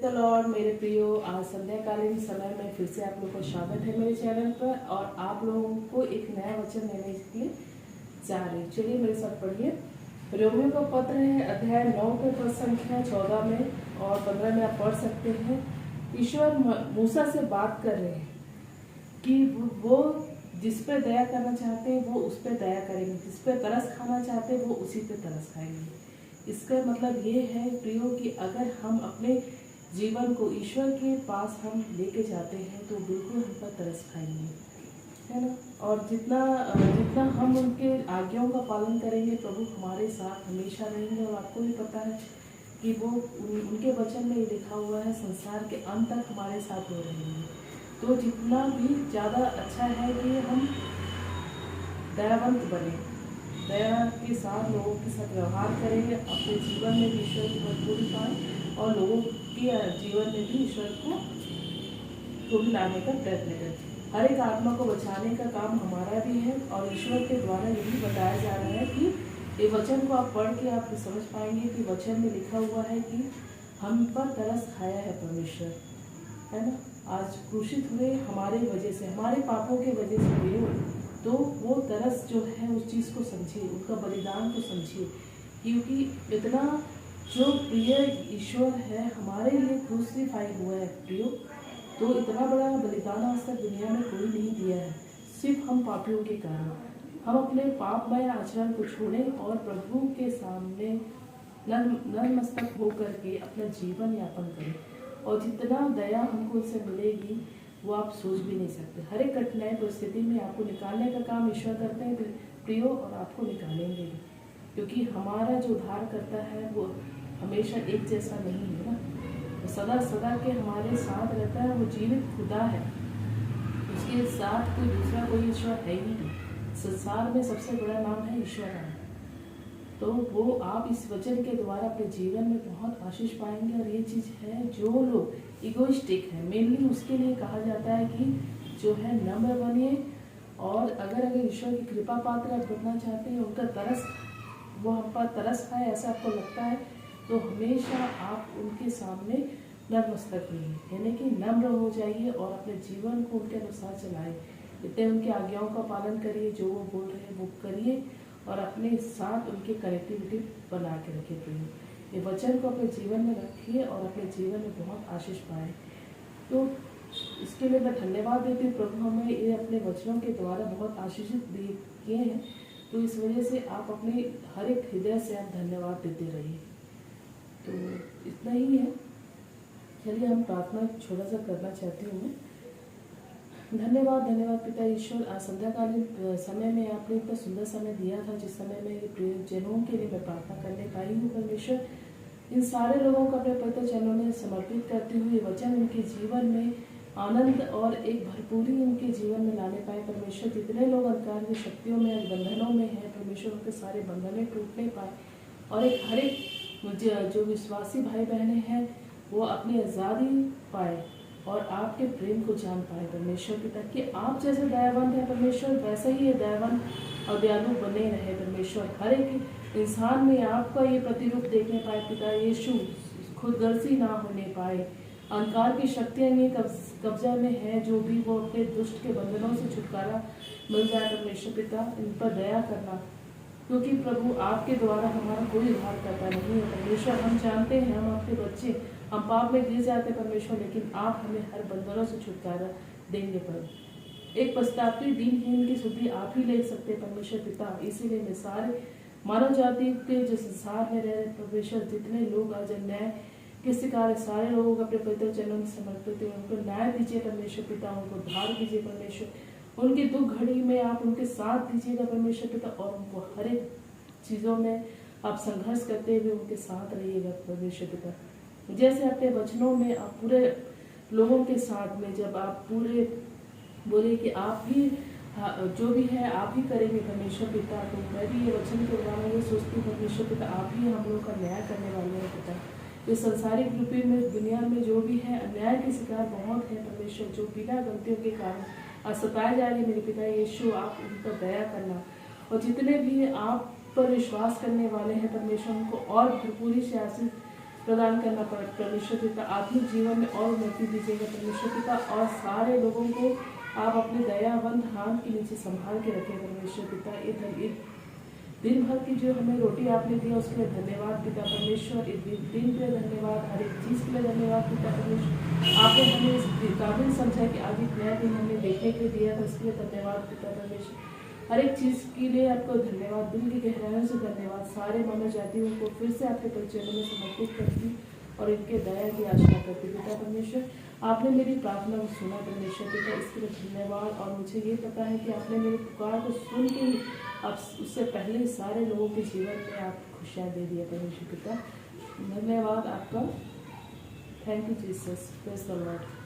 Lord मेरे प्रियो, आज संध्याकालीन समय में फिर से आप लोगों को स्वागत है मेरे चैनल पर और आप लोगों को एक नया वचन देने के लिए जा रही। चलिए मेरे साथ पढ़िए। रोमियो का पत्र है, अध्याय 9 के पद संख्या 14 में और 15 में आप पढ़ सकते हैं। ईश्वर मूसा से बात कर रहे हैं कि वो जिस पे दया करना चाहते हैं वो उस पर दया करेंगे, जिस पे तरस खाना चाहते हैं वो उसी पे तरस खाएंगे। इसका मतलब ये है प्रियो कि अगर हम अपने जीवन को ईश्वर के पास हम लेके जाते हैं तो बिल्कुल हम पर तरस खाएंगे, है ना। और जितना जितना हम उनके आज्ञाओं का पालन करेंगे, प्रभु हमारे साथ हमेशा रहेंगे। और आपको भी पता है कि वो उनके वचन में लिखा हुआ है, संसार के अंत तक हमारे साथ वो रहेंगे। तो जितना भी ज़्यादा अच्छा है कि हम दयावंत बने, दया के साथ लोगों के साथ व्यवहार करेंगे, अपने जीवन में भी ईश्वर की भरपूरी पाएं और लोगों के जीवन में भी ईश्वर को भी लाने का प्रयत्न करें। हर एक आत्मा को बचाने का काम हमारा भी है और ईश्वर के द्वारा यही बताया जा रहा है कि ये वचन को आप पढ़ के आप समझ पाएंगे कि वचन में लिखा हुआ है कि हम पर तरस खाया है परमेश्वर, है ना। आज क्रूसित हुए हमारे वजह से, हमारे पापों के वजह से हुए, तो वो तरस जो है उस चीज़ को समझिए, उनका बलिदान को समझिए, क्योंकि इतना जो प्रिय ईश्वर है हमारे लिए क्रूसिफाई हुआ है प्रियो। तो इतना बड़ा बलिदान आज तक दुनिया में कोई नहीं दिया है, सिर्फ हम पापियों के कारण। हम अपने पापमय आचरण को छोड़ें और प्रभु के सामने नतमस्तक होकर के अपना जीवन यापन करें, और जितना दया हमको उससे मिलेगी वो आप सोच भी नहीं सकते। हर एक कठिनाई परिस्थिति में आपको निकालने का काम ईश्वर करते हैं प्रियो, और आपको निकालेंगे भी, क्योंकि हमारा जो उद्धार करता है वो हमेशा एक जैसा नहीं है ना। वो सदा सदा के हमारे साथ रहता है, वो जीवित खुदा है, उसके साथ कोई दूसरा कोई ईश्वर है ही नहीं। संसार में सबसे बड़ा नाम है ईश्वर। तो वो आप इस वचन के द्वारा अपने जीवन में बहुत आशीष पाएंगे। और ये चीज़ है, जो लोग इगोइस्टिक है मेनली उसके लिए कहा जाता है कि जो है नम्र बनिए, और अगर ईश्वर की कृपा पात्र आप बनना चाहते हैं, उनका तरस वो हम पर तरस खाए ऐसा आपको लगता है, तो हमेशा आप उनके सामने नतमस्तक रहिए, यानी कि नम्र हो जाइए और अपने जीवन को उनके अनुसार चलाएं। इतने उनकी आज्ञाओं का पालन करिए, जो वो बोल रहे हैं वो करिए, और अपने साथ उनकी कनेक्टिविटी बना के रखिए प्रिय। ये वचन को अपने जीवन में रखिए और अपने जीवन में बहुत आशीष पाए। तो इसके लिए मैं धन्यवाद देती हूँ, प्रभु हमें ये अपने वचनों के द्वारा बहुत आशीषित किए हैं। तो इस वजह से आप अपने हर एक हृदय से आप धन्यवाद देते रहिए। तो इतना ही है। चलिए हम प्रार्थना छोटा सा करना चाहती हूँ मैं। धन्यवाद पिता ईश्वर, आज संध्याकालीन समय में आपने इतना सुंदर समय दिया था, जिस समय में ये प्रियजनों के लिए मैं प्रार्थना करने पाई हूँ परमेश्वर। इन सारे लोगों को अपने पवित्र चरणों में समर्पित करते हुए वचन उनके जीवन में आनंद और एक भरपूरी उनके जीवन में लाने पाए परमेश्वर। जितने लोग अंधकार की शक्तियों में बंधनों में हैं परमेश्वर, उनके सारे बंधनें टूटने पाए, और एक हर एक जो विश्वासी भाई बहनें हैं वो अपनी आज़ादी पाए और आपके प्रेम को जान पाए परमेश्वर पिता, कि आप जैसे दयावंत है परमेश्वर, वैसे ही ये दयावंत और दयालु बने रहे परमेश्वर। हर एक इंसान में आपका ये प्रतिरूप देखने पाए पिता यीशु, खुदगर्जी ना होने पाए, अंधकार की शक्तियाँ में कब्जा में है, जो भी वो अपने दुष्ट के बंधनों से छुटकारा मिल जाए परमेश्वर पिता। इन पर दया करना, क्योंकि प्रभु आपके द्वारा हमारा कोई उद्धार करता नहीं है परमेश्वर। हम जानते हैं, हम आपके बच्चे, हम पाप में गिर जाते परमेश्वर, लेकिन आप हमें हर बंधनों से छुटकारा देंगे प्रभु। एक पश्चातापी दीनहीन की शुद्धि आप ही ले सकते परमेश्वर पिता। इसीलिए मैं सारे मानव जाति के जो संसार में रह रहे परमेश्वर, जितने लोग आज अन्याय के शिकार, सारे लोगों को अपने पवित्र चरणों में समर्पित है, उनको न्याय दीजिए परमेश्वर पिता, उनको उद्धार दीजिए परमेश्वर। उनकी दुख घड़ी में आप उनके साथ दीजिएगा परमेश्वर पिता, और उनको हर एक चीज़ों में आप संघर्ष करते हुए उनके साथ रहिएगा परमेश्वर पिता। जैसे अपने वचनों में आप पूरे लोगों के साथ में जब आप पूरे बोले कि आप भी जो भी है आप ही करेंगे परमेश्वर पिता, तो मैं भी ये वचन के द्वारा ये सोचती हूँ परमेश्वर पिता, आप ही हम लोग का न्याय करने वाले हैं पिता। इस संसारिक रूपी में दुनिया में जो भी है अन्याय के शिकार बहुत है परमेश्वर, जो बिना गलतियों के कारण सताए जा रहे मेरे पिता यीशु, आप उन पर दया करना, और जितने भी आप पर विश्वास करने वाले हैं परमेश्वर, उनको और भरपूरी से आशीष प्रदान करना पड़े परमेश्वर पिता। आत्मिक जीवन में और उन्नति दीजिएगा परमेश्वर पिता, और सारे लोगों को आप अपने दयावंत हाथ के नीचे संभाल के रखें परमेश्वर पिता। ये दिन भर की जो हमें रोटी आपने दी उसके लिए धन्यवाद पिता परमेश्वर। इस दिन के लिए धन्यवाद, हर एक चीज़ के लिए धन्यवाद पिता परमेश्वर। आपने हमें इस काबिल समझा कि आज एक नया दिन हमें देखने के लिए दिया था, उसके लिए धन्यवाद पिता परमेश्वर। हर एक चीज़ के लिए आपको धन्यवाद, दिल की गहराइयों से धन्यवाद। सारे मानव जातियों को फिर से आपके परिचयों में समर्पित करती और इनके दया की आशा करती पिता परमेश्वर। आपने मेरी प्रार्थना को सुना परमेश्वर पिता, इसके लिए धन्यवाद। और मुझे ये पता है कि आपने मेरी पुकार को सुन के ही अब उससे पहले सारे लोगों के जीवन में आप खुशियाँ दे दिया परमेश्वर पिता। धन्यवाद आपका। Thank you Jesus, praise the Lord.